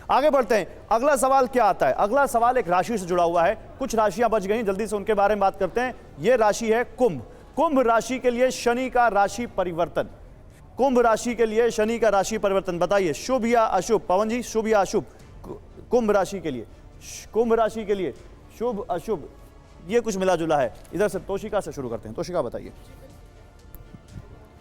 आगे बढ़ते हैं, अगला सवाल क्या आता है? अगला सवाल एक राशि से जुड़ा हुआ है। कुछ राशियां बच गई, जल्दी से उनके बारे में बात करते हैं। यह राशि है कुंभ। कुंभ राशि के लिए शनि का राशि परिवर्तन। कुंभ राशि के लिए शनि का राशि परिवर्तन, बताइए शुभ या अशुभ? पवन जी, शुभ या अशुभ कुंभ राशि के लिए? कुंभ राशि के लिए शुभ अशुभ ये कुछ मिला जुला है। इधर से तोशिका से शुरू करते हैं। तोशिका बताइए।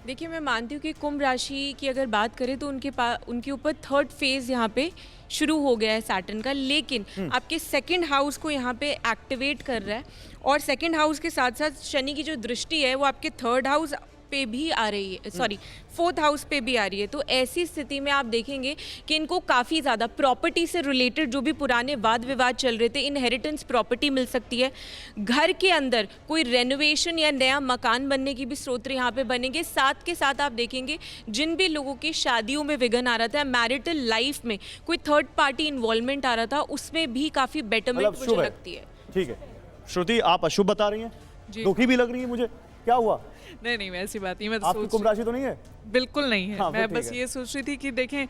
देखिए, मैं मानती हूँ कि कुंभ राशि की अगर बात करें तो उनके ऊपर थर्ड फेज यहाँ पे शुरू हो गया है सैटर्न का, लेकिन आपके सेकंड हाउस को यहाँ पे एक्टिवेट कर रहा है और सेकंड हाउस के साथ साथ शनि की जो दृष्टि है वो आपके थर्ड हाउस पे भी आ रही है, सॉरी फोर्थ हाउस पे भी आ रही है। तो ऐसी स्थिति में आप देखेंगे कि इनको काफ़ी ज़्यादा प्रॉपर्टी से रिलेटेड जो भी पुराने वाद विवाद चल रहे थे, इनहेरिटेंस प्रॉपर्टी मिल सकती है। घर के अंदर कोई रेनोवेशन या नया मकान बनने की भी स्रोत यहाँ पे बनेंगे। साथ के साथ आप देखेंगे जिन भी लोगों की शादियों में विघ्न आ रहा था, मैरिटल लाइफ में कोई थर्ड पार्टी इन्वॉल्वमेंट आ रहा था, उसमें भी काफ़ी बेटरमेंट मुझे लगती है। ठीक है श्रुति, आप अशुभ बता रही हैं, दुखी भी लग रही है मुझे, क्या हुआ? नहीं, वैसी बात नहीं। मैं आपकी कुंभ राशि तो नहीं है? बिल्कुल नहीं है। हाँ, मैं बस ये सोच रही थी कि देखें,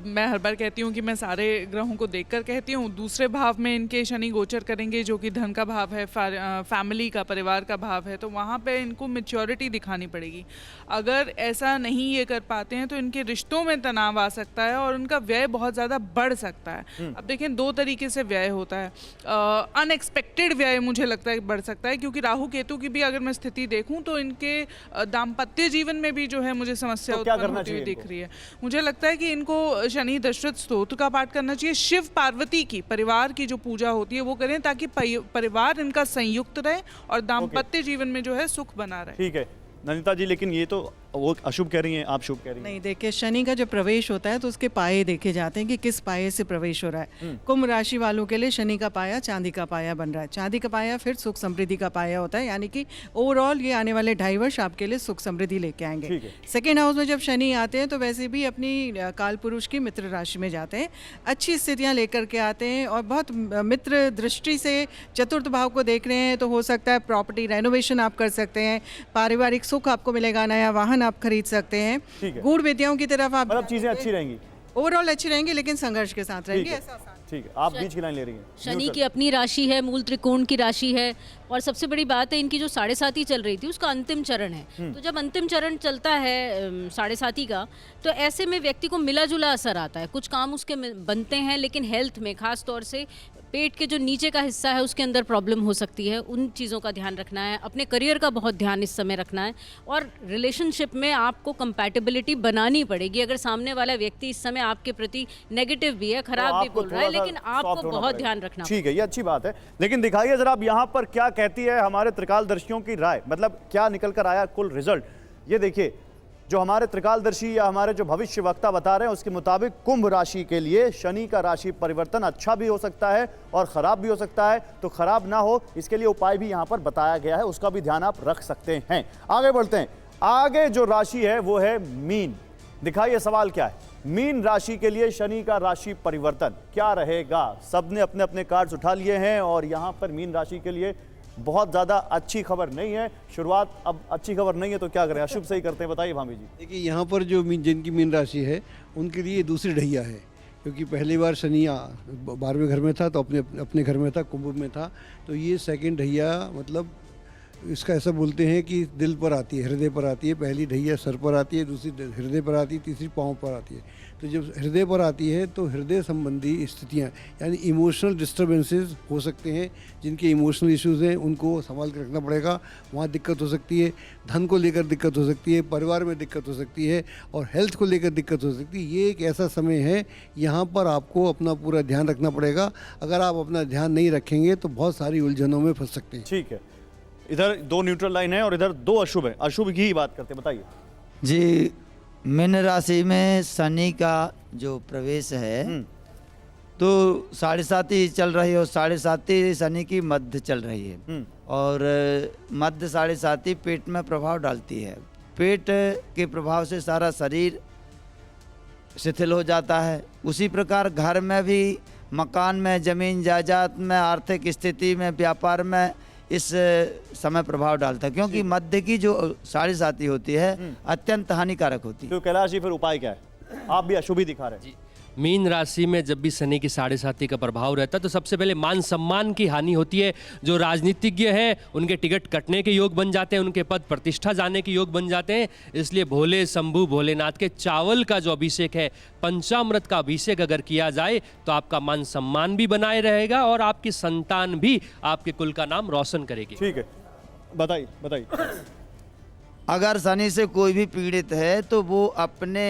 मैं हर बार कहती हूँ कि मैं सारे ग्रहों को देखकर कहती हूँ। दूसरे भाव में इनके शनि गोचर करेंगे जो कि धन का भाव है, फैमिली का, परिवार का भाव है, तो वहाँ पे इनको मैच्योरिटी दिखानी पड़ेगी। अगर ऐसा नहीं ये कर पाते हैं तो इनके रिश्तों में तनाव आ सकता है और उनका व्यय बहुत ज़्यादा बढ़ सकता है। अब देखें, दो तरीके से व्यय होता है। अनएक्सपेक्टेड व्यय मुझे लगता है बढ़ सकता है, क्योंकि राहु केतु की भी अगर मैं स्थिति देखूँ तो इनके दाम्पत्य जीवन में भी जो है मुझे समस्या उत्पन्न होती हुई दिख रही है। मुझे लगता है कि इनको शनि दशरथ स्तोत्र का पाठ करना चाहिए। शिव पार्वती की परिवार की जो पूजा होती है वो करें, ताकि परिवार इनका संयुक्त रहे और दाम्पत्य जीवन में जो है सुख बना रहे। ठीक है नंदिता जी, लेकिन ये तो वो अशुभ कह रही हैं, आप शुभ कह रही हैं। नहीं, देखिए शनि का जो प्रवेश होता है तो उसके पाए देखे जाते हैं कि किस पाए से प्रवेश हो रहा है। कुंभ राशि वालों के लिए शनि का पाया चांदी का पाया बन रहा है। चांदी का पाया फिर सुख समृद्धि का पाया होता है, यानी कि ओवरऑल ये आने वाले 2.5 वर्ष आपके लिए सुख समृद्धि लेके आएंगे। सेकेंड हाउस में जब शनि आते हैं तो वैसे भी अपनी काल पुरुष की मित्र राशि में जाते हैं, अच्छी स्थितियाँ लेकर के आते हैं और बहुत मित्र दृष्टि से चतुर्थ भाव को देख रहे हैं तो हो सकता है प्रॉपर्टी रेनोवेशन आप कर सकते हैं, पारिवारिक सुख आपको मिलेगा, नया वाहन आप खरीद सकते हैं। गूढ़ विद्याओं की तरफ आप मतलब चीजें अच्छी रहेंगी, ओवरऑल अच्छी रहेंगी, लेकिन संघर्ष के साथ रहेंगी। ठीक है, आप बीच की लाइन ले रही हैं। शनि की अपनी राशि है, मूल त्रिकोण की राशि है और सबसे बड़ी बात है इनकी जो 7.5 चल रही थी उसका अंतिम चरण है। तो जब अंतिम चरण चलता है 7.5 का, तो ऐसे में व्यक्ति को मिला जुला असर आता है। कुछ काम उसके बनते हैं, लेकिन हेल्थ में खास तौर से पेट के जो नीचे का हिस्सा है उसके अंदर प्रॉब्लम हो सकती है। उन चीज़ों का ध्यान रखना है, अपने करियर का बहुत ध्यान इस समय रखना है और रिलेशनशिप में आपको कंपैटिबिलिटी बनानी पड़ेगी। अगर सामने वाला व्यक्ति इस समय आपके प्रति नेगेटिव भी है, खराब भी बोल रहा है, लेकिन आपको बहुत ध्यान रखना। ठीक है, ये अच्छी बात है, लेकिन दिखाइए जरा आप यहाँ पर क्या कहती है हमारे त्रिकालदर्शियों की राय, मतलब क्या निकल कर आया कुल रिजल्ट। ये देखिए, जो हमारे त्रिकालदर्शी या हमारे जो भविष्य वक्ता बता रहे हैं उसके मुताबिक कुंभ राशि के लिए शनि का राशि परिवर्तन अच्छा भी हो सकता है और खराब भी हो सकता है। तो खराब ना हो इसके लिए उपाय भी यहाँ पर बताया गया है, उसका भी ध्यान आप रख सकते हैं। आगे बढ़ते हैं, आगे जो राशि है वो है मीन। दिखाइए सवाल क्या है। मीन राशि के लिए शनि का राशि परिवर्तन क्या रहेगा? सबने अपने अपने कार्ड्स उठा लिए हैं और यहाँ पर मीन राशि के लिए बहुत ज़्यादा अच्छी खबर नहीं है। शुरुआत अब अच्छी खबर नहीं है तो क्या करें, अशुभ से ही करते हैं, बताइए भाभी जी। देखिए, यहाँ पर जो जिनकी मीन राशि है उनके लिए दूसरी ढैया है, क्योंकि पहली बार शनि 12वें घर में था तो अपने घर में था, कुंभ में था। तो ये सेकंड ढैया मतलब इसका ऐसा बोलते हैं कि दिल पर आती है, हृदय पर आती है। पहली ढैया सर पर आती है, दूसरी हृदय पर आती है, तीसरी पाँव पर आती है। तो जब हृदय पर आती है तो हृदय संबंधी स्थितियाँ यानी इमोशनल डिस्टर्बेंसेस हो सकते हैं। जिनके इमोशनल इश्यूज़ हैं उनको संभाल कर रखना पड़ेगा, वहाँ दिक्कत हो सकती है। धन को लेकर दिक्कत हो सकती है, परिवार में दिक्कत हो सकती है और हेल्थ को लेकर दिक्कत हो सकती है। ये एक ऐसा समय है, यहाँ पर आपको अपना पूरा ध्यान रखना पड़ेगा। अगर आप अपना ध्यान नहीं रखेंगे तो बहुत सारी उलझनों में फंस सकते हैं। ठीक है, इधर 2 न्यूट्रल लाइन है और इधर 2 अशुभ है, अशुभ की ही बात करते हैं, बताइए जी। मीन राशि में शनि का जो प्रवेश है तो 7.5 चल रही है और 7.5 शनि की मध्य चल रही है और मध्य 7.5 पेट में प्रभाव डालती है। पेट के प्रभाव से सारा शरीर शिथिल हो जाता है। उसी प्रकार घर में भी, मकान में, जमीन जायदाद में, आर्थिक स्थिति में, व्यापार में इस समय प्रभाव डालता है, क्योंकि मध्य की जो 7.5 होती है अत्यंत हानिकारक होती है। तो कैलाश जी फिर उपाय क्या है? आप भी अशुभ ही दिखा रहे हैं। मीन राशि में जब भी शनि की 7.5 का प्रभाव रहता है तो सबसे पहले मान सम्मान की हानि होती है। जो राजनीतिज्ञ हैं उनके टिकट कटने के योग बन जाते हैं, उनके पद प्रतिष्ठा जाने के योग बन जाते हैं। इसलिए भोले शंभू भोलेनाथ के चावल का जो अभिषेक है, पंचामृत का अभिषेक अगर किया जाए तो आपका मान सम्मान भी बनाए रहेगा और आपकी संतान भी आपके कुल का नाम रोशन करेगी। ठीक है, बताइए बताइए। अगर शनि से कोई भी पीड़ित है तो वो अपने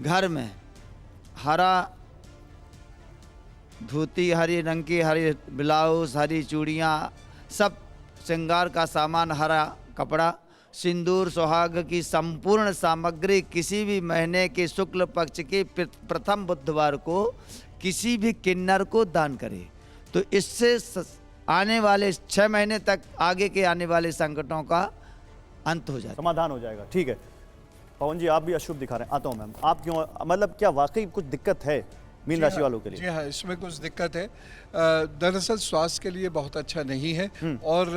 घर में हरा धोती, हरी रंग की हरी ब्लाउज, हरी चूड़ियाँ, सब श्रृंगार का सामान, हरा कपड़ा, सिंदूर, सुहाग की संपूर्ण सामग्री किसी भी महीने के शुक्ल पक्ष के प्रथम बुधवार को किसी भी किन्नर को दान करे तो इससे आने वाले 6 महीने तक आगे के आने वाले संकटों का अंत हो जाएगा, समाधान हो जाएगा। ठीक है पवन जी, आप भी अशुभ दिखा रहे हैं। आता हूं मैम, आप क्यों, मतलब क्या वाकई कुछ दिक्कत है मीन राशि वालों के लिए? जी हाँ, इसमें कुछ दिक्कत है। दरअसल स्वास्थ्य के लिए बहुत अच्छा नहीं है और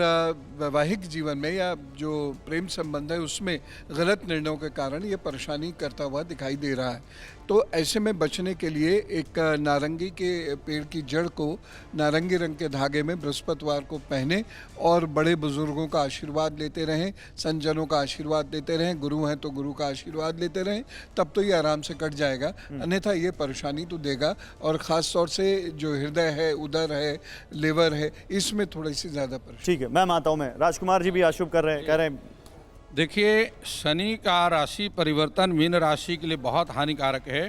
वैवाहिक जीवन में या जो प्रेम संबंध है उसमें गलत निर्णयों के कारण ये परेशानी करता हुआ दिखाई दे रहा है। तो ऐसे में बचने के लिए एक नारंगी के पेड़ की जड़ को नारंगी रंग के धागे में बृहस्पतिवार को पहने और बड़े बुजुर्गों का आशीर्वाद लेते रहें, संजनों का आशीर्वाद लेते रहें, गुरु हैं तो गुरु का आशीर्वाद लेते रहें, तब तो ये आराम से कट जाएगा। अन्यथा ये परेशानी तो देगा और ख़ास तौर से जो हृदय है, उदर है, लिवर है, इसमें थोड़ी सी ज़्यादा परेशानी। ठीक है, मैं आता हूँ। मैं राजकुमार जी भी अशुभ कर रहे हैं, कह रहे हैं। देखिए, शनि का राशि परिवर्तन मीन राशि के लिए बहुत हानिकारक है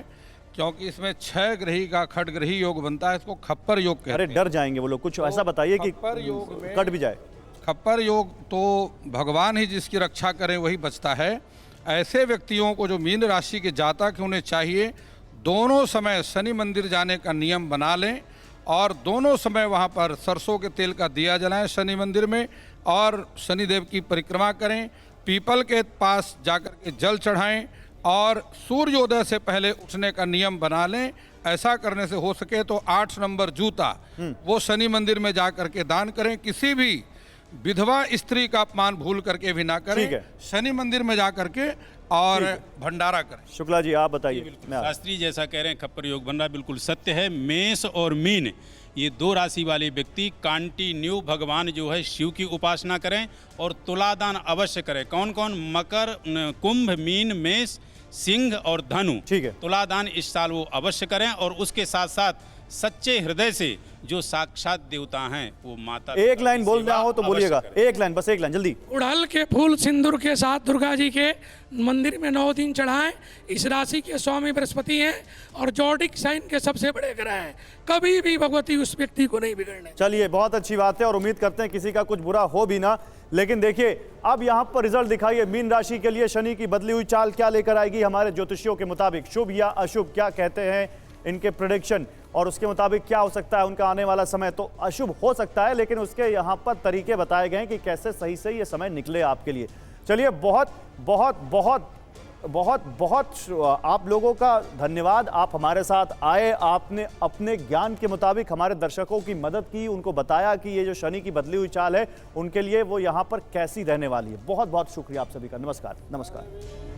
क्योंकि इसमें 6 ग्रही का खटग्रही योग बनता है। इसको खप्पर योग कहते हैं। अरे डर जाएंगे वो लोग, कुछ ऐसा बताइए कि खप्पर योग में कट भी जाए। खप्पर योग तो भगवान ही जिसकी रक्षा करें वही बचता है। ऐसे व्यक्तियों को जो मीन राशि के जातक उन्हें चाहिए दोनों समय शनि मंदिर जाने का नियम बना लें और दोनों समय वहाँ पर सरसों के तेल का दिया जलाएं शनि मंदिर में और शनिदेव की परिक्रमा करें। पीपल के पास जाकर के जल चढ़ाएं और सूर्योदय से पहले उठने का नियम बना लें। ऐसा करने से हो सके तो 8 नंबर जूता वो शनि मंदिर में जा करके दान करें। किसी भी विधवा स्त्री का अपमान भूल करके भी ना करें। शनि मंदिर में जा करके और भंडारा करें। शुक्ला जी आप बताइए। शास्त्री जैसा कह रहे हैं खप्पर योग बन रहा, बिल्कुल सत्य है। मेष और मीन ये 2 राशि वाले व्यक्ति कंटिन्यू भगवान जो है शिव की उपासना करें और तुलादान अवश्य करें। कौन कौन? मकर, कुंभ, मीन, मेष, सिंह और धनु। ठीक है, तुलादान इस साल वो अवश्य करें और उसके साथ साथ सच्चे हृदय से जो साक्षात देवता हैं वो माता। एक लाइन बोलना हो तो बोलिएगा, एक लाइन, बस एक लाइन जल्दी। उड़हल के फूल सिंदूर के साथ दुर्गा जी के मंदिर में 9 दिन चढ़ाएं। इस राशि के स्वामी बृहस्पति हैं और जॉडिक साइन के सबसे बड़े ग्रह हैं। कभी भी भगवती उस व्यक्ति को नहीं बिगड़ने। चलिए, बहुत अच्छी बात है और उम्मीद करते हैं किसी का कुछ बुरा हो भी ना। लेकिन देखिए, अब यहाँ पर रिजल्ट दिखाइए मीन राशि के लिए शनि की बदली हुई चाल क्या लेकर आएगी हमारे ज्योतिषियों के मुताबिक। शुभ या अशुभ क्या कहते हैं इनके प्रेडिक्शन और उसके मुताबिक क्या हो सकता है उनका आने वाला समय। तो अशुभ हो सकता है, लेकिन उसके यहाँ पर तरीके बताए गए हैं कि कैसे सही से ये समय निकले आपके लिए। चलिए, बहुत बहुत बहुत बहुत बहुत आप लोगों का धन्यवाद। आप हमारे साथ आए, आपने अपने ज्ञान के मुताबिक हमारे दर्शकों की मदद की, उनको बताया कि ये जो शनि की बदली हुई चाल है उनके लिए वो यहाँ पर कैसी रहने वाली है। बहुत बहुत शुक्रिया आप सभी का। नमस्कार। नमस्कार।